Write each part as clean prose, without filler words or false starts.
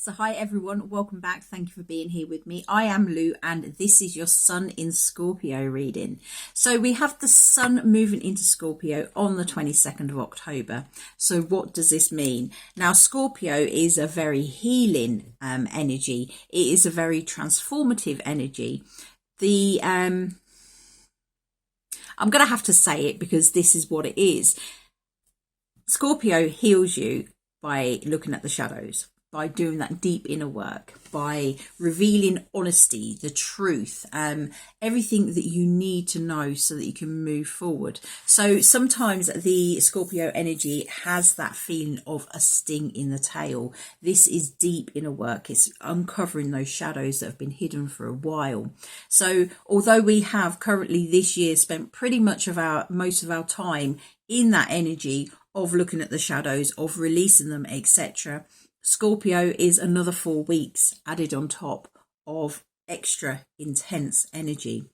So hi everyone, welcome back. Thank you for being here with me. I am Lou and this is your Sun in Scorpio reading. So we have the Sun moving into Scorpio on the 22nd of October. So what does this mean? Now Scorpio is a very healing energy. It is a very transformative energy. I'm going to have to say it because this is what it is. Scorpio heals you by looking at the shadows, by doing that deep inner work, by revealing honesty, the truth, everything that you need to know so that you can move forward. So sometimes the Scorpio energy has that feeling of a sting in the tail. This is deep inner work. It's uncovering those shadows that have been hidden for a while. So although we have currently this year spent pretty much most of our time in that energy of looking at the shadows, of releasing them, etc., Scorpio is another 4 weeks added on top of extra intense energy.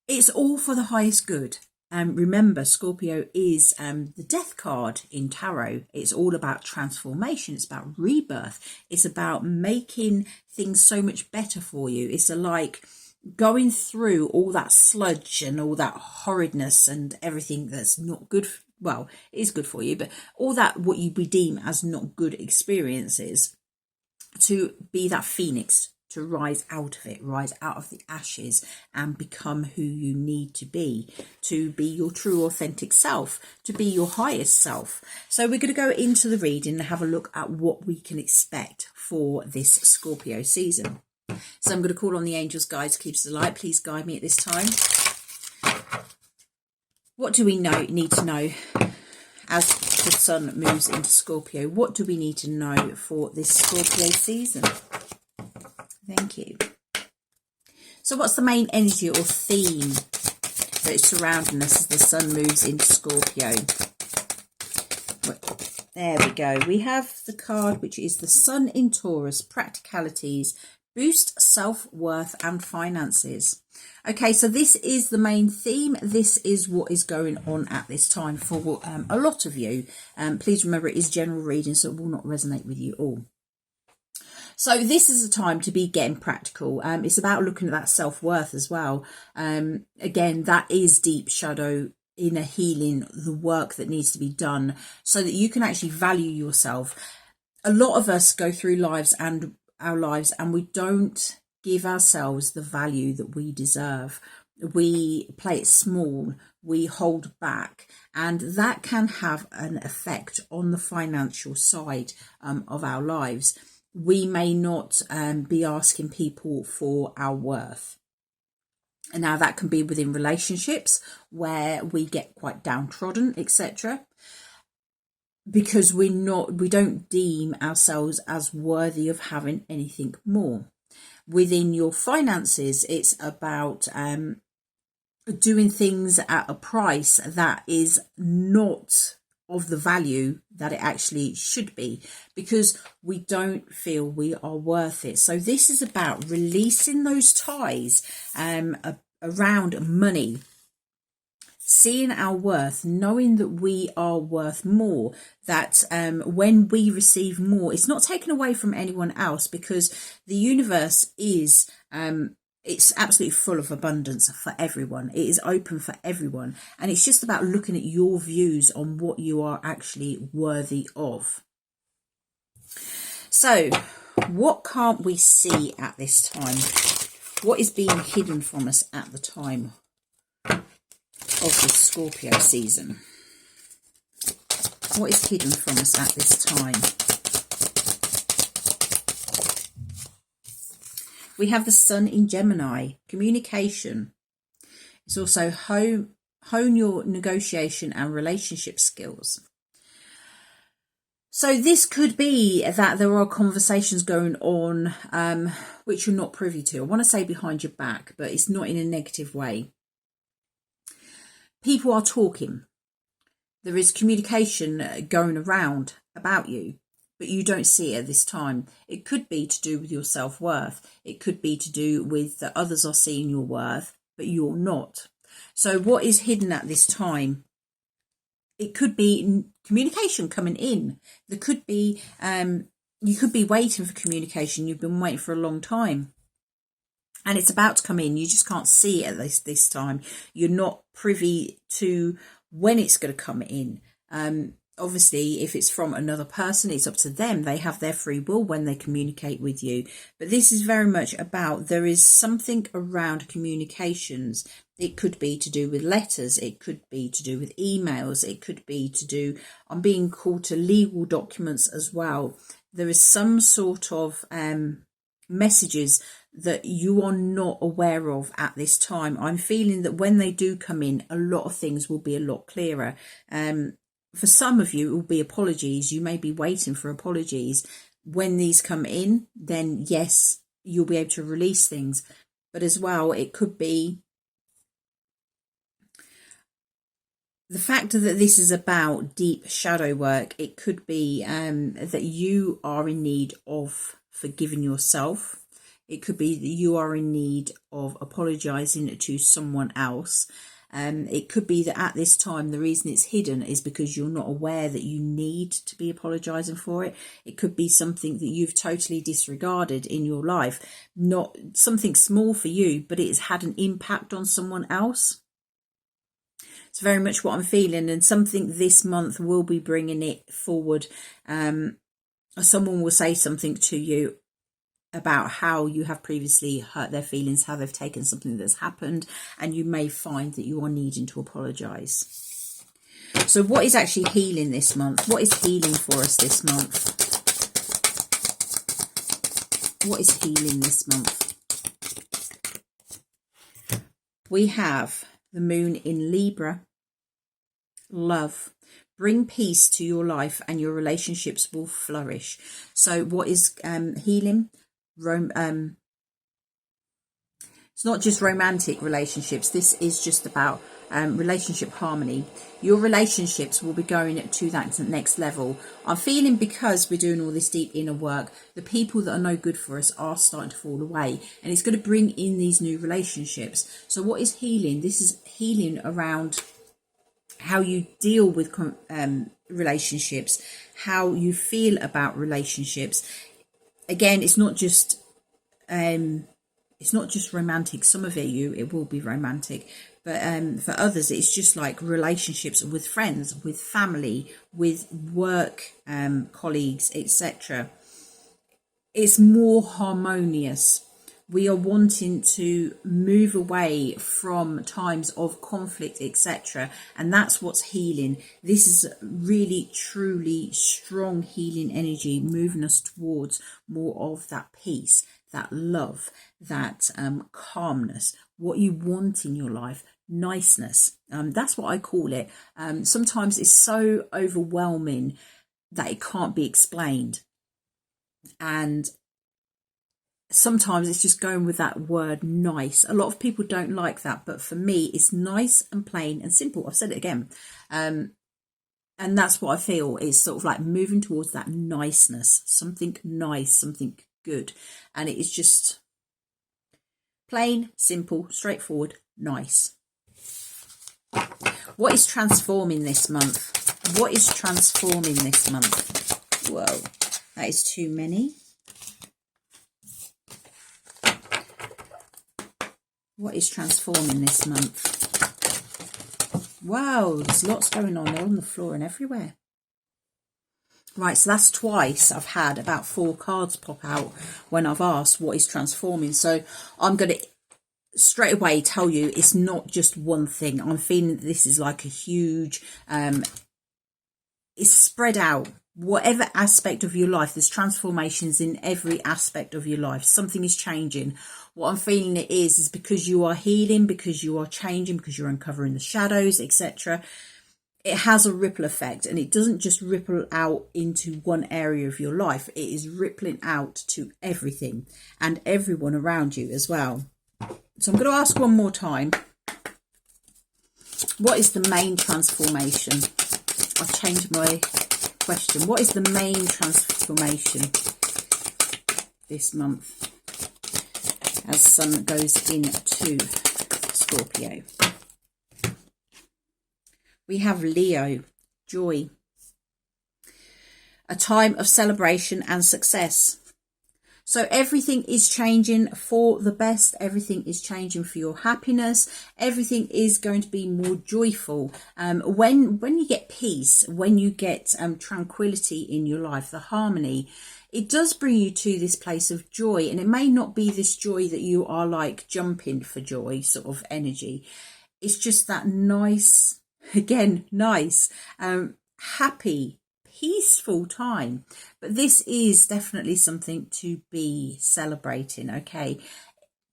It's all for the highest good. Remember, Scorpio is the death card in tarot. It's all about transformation. It's about rebirth. It's about making things so much better for you. It's like going through all that sludge and all that horridness and everything that's not good. Well, it is good for you, but all that what you deem as not good experiences, to be that phoenix, to rise out of it, rise out of the ashes and become who you need to be your true authentic self, to be your highest self. So we're going to go into the reading and have a look at what we can expect for this Scorpio season. So I'm going to call on the angels, guides, keepers of the light. Please guide me at this time. What do we need to know as the Sun moves into Scorpio? What do we need to know for this Scorpio season? Thank you. So what's the main energy or theme that is surrounding us as the Sun moves into Scorpio? There we go. We have the card which is the Sun in Taurus, practicalities, boost self-worth and finances. Okay, so this is the main theme. This is what is going on at this time for a lot of you. Please remember, it is general reading, so it will not resonate with you all. So this is a time to be getting practical. It's about looking at that self-worth as well. Again, that is deep shadow inner healing, the work that needs to be done so that you can actually value yourself. A lot of us go through our lives and we don't give ourselves the value that we deserve. We play it small, we hold back, and that can have an effect on the financial side of our lives. We may not be asking people for our worth. And now that can be within relationships where we get quite downtrodden, etc., because we don't deem ourselves as worthy of having anything more. Within your finances, it's about doing things at a price that is not of the value that it actually should be, because we don't feel we are worth it. So this is about releasing those ties around money, seeing our worth, knowing that we are worth more, that when we receive more, it's not taken away from anyone else, because the universe is it's absolutely full of abundance for everyone. It is open for everyone, and it's just about looking at your views on what you are actually worthy of. So what can't we see at this time? What is being hidden from us at the time of the Scorpio season? What is hidden from us at this time? We have the Sun in Gemini, communication. It's also hone your negotiation and relationship skills. So this could be that there are conversations going on which you're not privy to. I want to say behind your back, but it's not in a negative way. People are talking. There is communication going around about you, but you don't see it at this time. It could be to do with your self-worth. It could be to do with that others are seeing your worth, but you're not. So what is hidden at this time? It could be communication coming in. There could be you could be waiting for communication. You've been waiting for a long time. And it's about to come in. You just can't see it at this time. You're not privy to when it's going to come in. Obviously, if it's from another person, it's up to them. They have their free will when they communicate with you. But this is very much about, there is something around communications. It could be to do with letters. It could be to do with emails. It could be to do, I'm being called to legal documents as well. There is some sort of messages that you are not aware of at this time. I'm feeling that when they do come in, a lot of things will be a lot clearer. For some of you, it will be apologies. You may be waiting for apologies. When these come in, then yes, you'll be able to release things. But as well, it could be the fact that this is about deep shadow work. It could be that you are in need of forgiving yourself. It could be that you are in need of apologizing to someone else. It could be that at this time, the reason it's hidden is because you're not aware that you need to be apologizing for it. It could be something that you've totally disregarded in your life. Not something small for you, but it's had an impact on someone else. It's very much what I'm feeling, and something this month will be bringing it forward. Someone will say something to you about how you have previously hurt their feelings, how they've taken something that's happened, and you may find that you are needing to apologise. So what is actually healing this month? What is healing for us this month? What is healing this month? We have the moon in Libra. Love. Bring peace to your life and your relationships will flourish. So what is healing? It's not just romantic relationships. This is just about relationship harmony. Your relationships will be going to that next level. I'm feeling, because we're doing all this deep inner work, the people that are no good for us are starting to fall away, and it's going to bring in these new relationships. So what is healing? This is healing around how you deal with relationships, how you feel about relationships. Again, it's not just romantic. Some of it will be romantic, but for others it's just like relationships with friends, with family, with work colleagues, etc. It's more harmonious. We are wanting to move away from times of conflict, etc. And that's what's healing. This is really, truly strong healing energy, moving us towards more of that peace, that love, that calmness, what you want in your life, niceness. That's what I call it. Sometimes it's so overwhelming that it can't be explained. And sometimes it's just going with that word nice. A lot of people don't like that, but for me it's nice and plain and simple. I've said it again, and that's what I feel is sort of like moving towards that niceness, something nice, something good, and it is just plain, simple, straightforward, nice. What is transforming this month? What is transforming this month? Whoa, that is too many. What is transforming this month? Wow, there's lots going on. They're on the floor and everywhere. Right, so that's twice I've had about 4 cards pop out when I've asked what is transforming. So I'm going to straight away tell you it's not just one thing. I'm feeling that this is like a huge, it's spread out. Whatever aspect of your life, there's transformations in every aspect of your life. Something is changing. What I'm feeling it is because you are healing, because you are changing, because you're uncovering the shadows, etc. It has a ripple effect, and it doesn't just ripple out into one area of your life. It is rippling out to everything and everyone around you as well. So I'm going to ask one more time. What is the main transformation? I've changed my question. What is the main transformation this month as Sun goes into Scorpio? We have Leo, joy. a time of celebration and success. So everything is changing for the best. Everything is changing for your happiness. Everything is going to be more joyful. When you get peace, when you get tranquility in your life, the harmony, it does bring you to this place of joy. And it may not be this joy that you are like jumping for joy sort of energy. It's just that nice, again, nice, happy, peaceful time. But this is definitely something to be celebrating. Okay,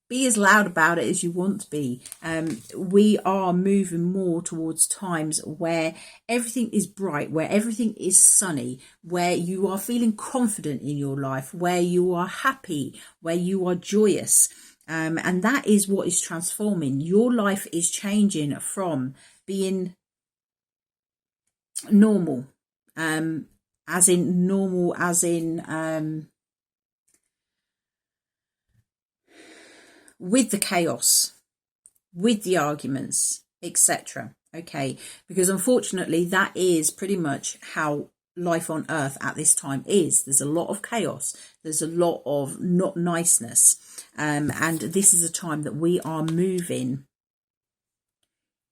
be as loud about it as you want to be. We are moving more towards times where everything is bright, where everything is sunny, where you are feeling confident in your life, where you are happy, where you are joyous. And that is what is transforming. Your life is changing from being normal, as in with the chaos, with the arguments, etc. Okay, because unfortunately that is pretty much how life on earth at this time is. There's a lot of chaos, there's a lot of not niceness, and this is a time that we are moving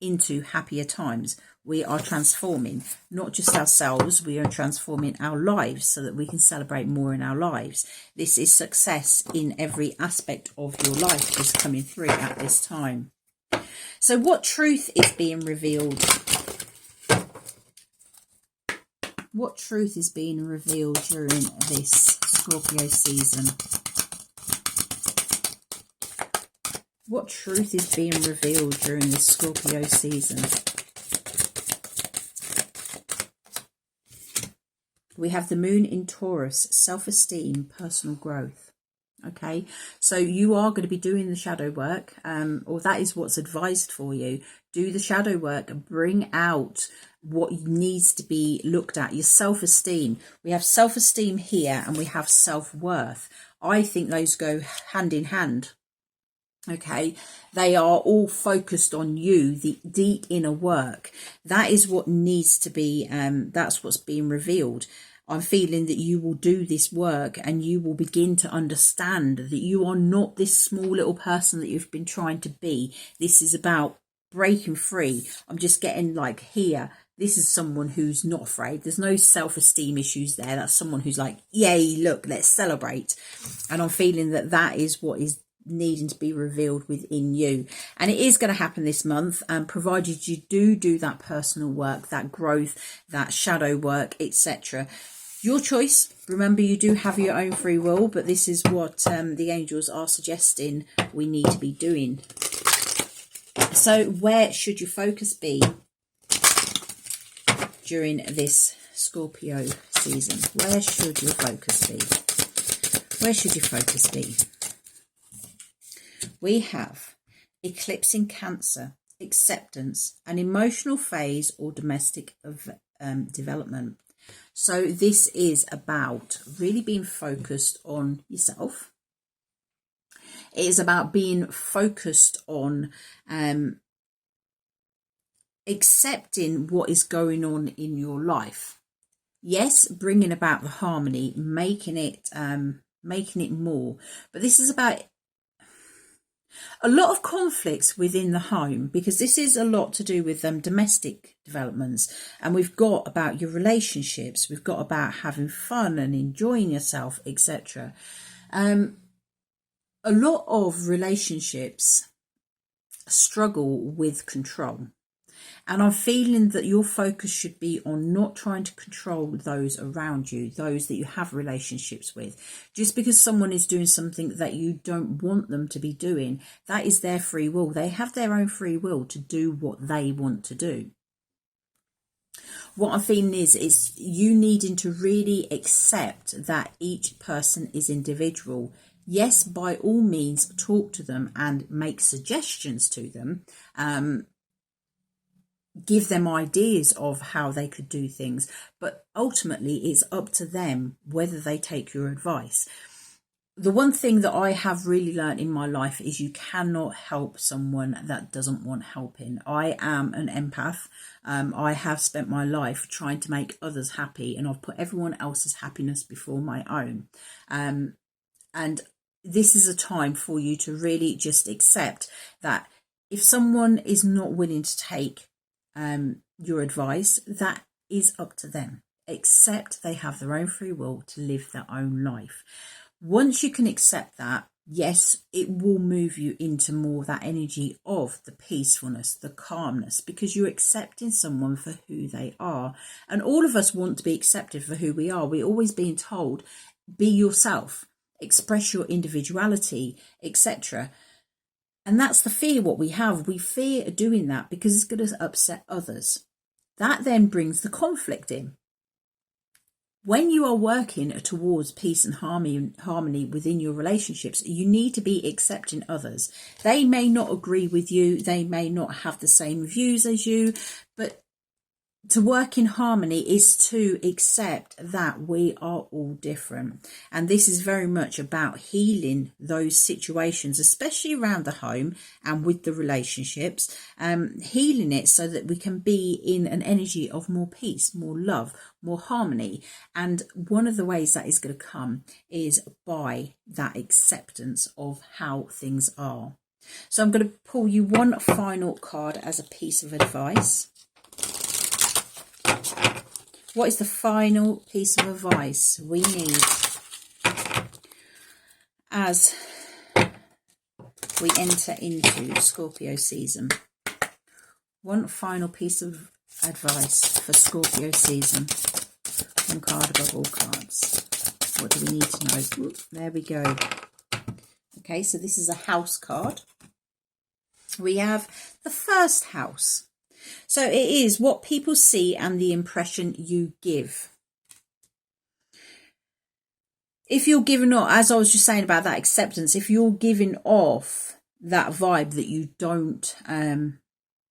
into happier times. We are transforming not just ourselves, we are transforming our lives so that we can celebrate more in our lives. This is success in every aspect of your life is coming through at this time. So what truth is being revealed? What truth is being revealed during this Scorpio season? What truth is being revealed during this Scorpio season? We have the moon in Taurus, self-esteem, personal growth. Okay, so you are going to be doing the shadow work, or that is what's advised for you. Do the shadow work, bring out what needs to be looked at. Your self-esteem. We have self-esteem here and we have self-worth. I think those go hand in hand. Okay, they are all focused on you, the deep inner work. That is what needs to be, that's what's being revealed. I'm feeling that you will do this work and you will begin to understand that you are not this small little person that you've been trying to be. This is about breaking free. I'm just getting like here. This is someone who's not afraid. There's no self-esteem issues there. That's someone who's like, yay, look, let's celebrate. And I'm feeling that that is what is needing to be revealed within you, and it is going to happen this month, provided you do that personal work, that growth, that shadow work, etc. Your choice. Remember, you do have your own free will, but this is what the angels are suggesting we need to be doing. So where should your focus be during this Scorpio season? Where should your focus be? Where should your focus be? We have eclipsing Cancer, acceptance, an emotional phase or domestic development. So this is about really being focused on yourself. It is about being focused on accepting what is going on in your life. Yes, bringing about the harmony, making it more. But this is about a lot of conflicts within the home, because this is a lot to do with domestic developments, and we've got about your relationships, we've got about having fun and enjoying yourself, etc. A lot of relationships struggle with control, and I'm feeling that your focus should be on not trying to control those around you, those that you have relationships with. Just because someone is doing something that you don't want them to be doing, that is their free will. They have their own free will to do what they want to do. What I'm feeling is you needing to really accept that each person is individual. Yes, by all means, talk to them and make suggestions to them. Give them ideas of how they could do things, but ultimately it's up to them whether they take your advice. the one thing that I have really learned in my life is you cannot help someone that doesn't want helping. I am an empath. I have spent my life trying to make others happy, and I've put everyone else's happiness before my own. And this is a time for you to really just accept that if someone is not willing to take your advice, that is up to them. Accept they have their own free will to live their own life. Once you can accept that, yes, it will move you into more that energy of the peacefulness, the calmness, because you're accepting someone for who they are. And all of us want to be accepted for who we are. We're always being told, be yourself, express your individuality, etc. And that's the fear what we have. We fear doing that because it's going to upset others. That then brings the conflict in. When you are working towards peace and harmony within your relationships, you need to be accepting others. They may not agree with you. They may not have the same views as you, but to work in harmony is to accept that we are all different. And this is very much about healing those situations, especially around the home and with the relationships, healing it so that we can be in an energy of more peace, more love, more harmony. And one of the ways that is going to come is by that acceptance of how things are. So I'm going to pull you one final card as a piece of advice. What is the final piece of advice we need as we enter into Scorpio season? One final piece of advice for Scorpio season. One card above all cards. What do we need to know? Ooh, there we go. Okay, so this is a house card. We have the first house. So it is what people see and the impression you give. If you're giving off, as I was just saying about that acceptance, if you're giving off that vibe that you don't, that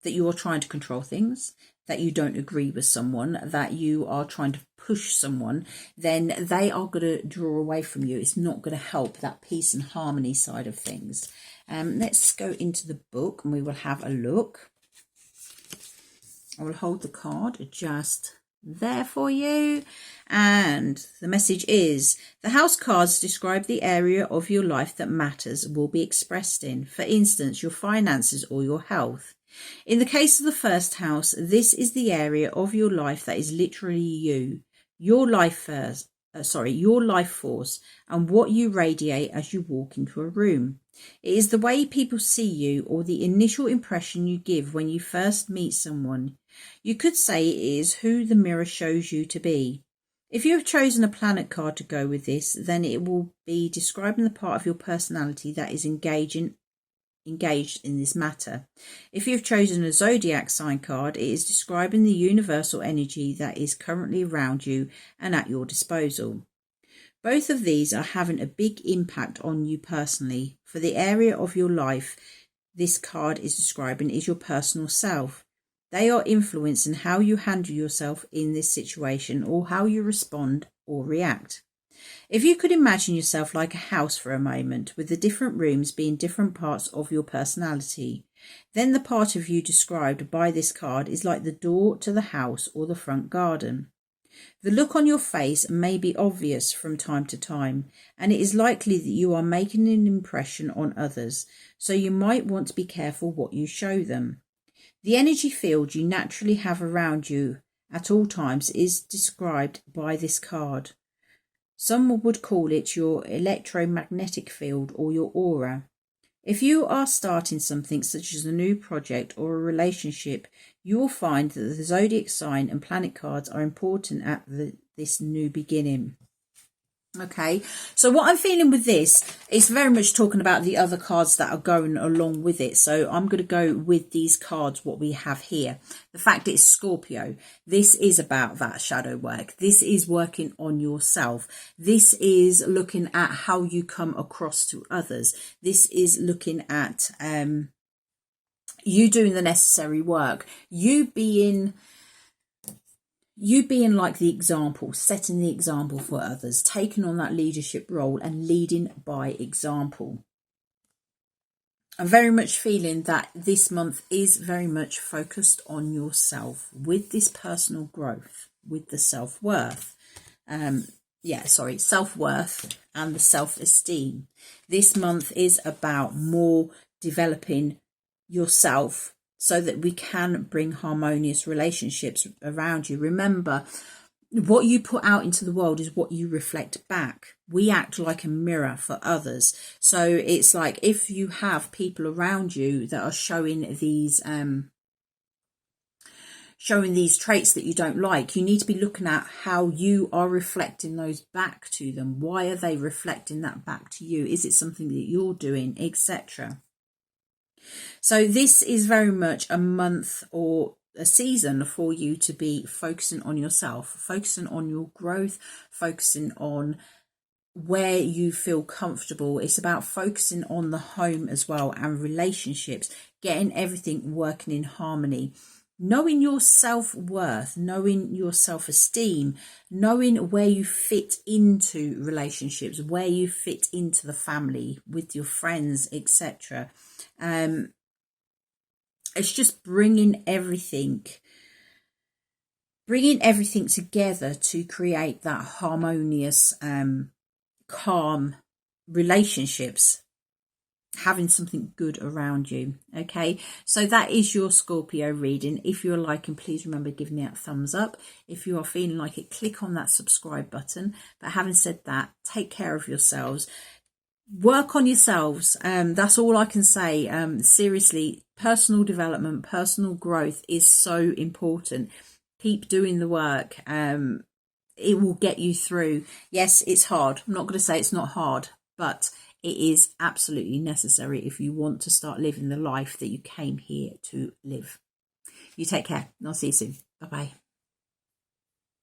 you are trying to control things, that you don't agree with someone, that you are trying to push someone, then they are going to draw away from you. It's not going to help that peace and harmony side of things. Let's go into the book and we will have a look. I will hold the card just there for you. And the message is, the house cards describe the area of your life that matters will be expressed in. For instance, your finances or your health. In the case of the first house, this is the area of your life that is literally you, your life force, and what you radiate as you walk into a room. It is the way people see you or the initial impression you give when you first meet someone. You could say it is who the mirror shows you to be. If you have chosen a planet card to go with this, then it will be describing the part of your personality that is engaged in this matter. If you have chosen a zodiac sign card, it is describing the universal energy that is currently around you and at your disposal. Both of these are having a big impact on you personally. For the area of your life this card is describing is your personal self. They are influencing how you handle yourself in this situation or how you respond or react. If you could imagine yourself like a house for a moment, with the different rooms being different parts of your personality, then the part of you described by this card is like the door to the house or the front garden. The look on your face may be obvious from time to time, and it is likely that you are making an impression on others, so you might want to be careful what you show them. The energy field you naturally have around you at all times is described by this card. Some would call it your electromagnetic field or your aura. If you are starting something such as a new project or a relationship, you will find that the zodiac sign and planet cards are important at this new beginning. Okay, so what I'm feeling with this is very much talking about the other cards that are going along with it. So I'm going to go with these cards, what we have here. The fact it's Scorpio, this is about that shadow work. This is working on yourself. This is looking at how you come across to others. This is looking at you doing the necessary work, you being you being like the example, setting the example for others, taking on that leadership role and leading by example. I'm very much feeling that this month is very much focused on yourself with this personal growth, with the self-worth. Self-worth and the self-esteem. This month is about more developing yourself so that we can bring harmonious relationships around you. Remember, what you put out into the world is what you reflect back. We act like a mirror for others. So it's like if you have people around you that are showing these traits that you don't like, you need to be looking at how you are reflecting those back to them. Why are they reflecting that back to you? Is it something that you're doing, etc.? So this is very much a month or a season for you to be focusing on yourself, focusing on your growth, focusing on where you feel comfortable. It's about focusing on the home as well and relationships, getting everything working in harmony. Knowing your self-worth, knowing your self-esteem, knowing where you fit into relationships, where you fit into the family, with your friends, etc. It's just bringing everything together to create that harmonious, calm relationships, having something good around you. Okay, so that is your Scorpio reading. If you're liking, please remember giving me that thumbs up. If you are feeling like it, click on that subscribe button. But having said that, take care of yourselves, work on yourselves. That's all I can say. Seriously, personal development, personal growth is so important. Keep doing the work. It will get you through. Yes, it's hard. I'm not going to say it's not hard, but it is absolutely necessary if you want to start living the life that you came here to live. You take care, and I'll see you soon. Bye-bye.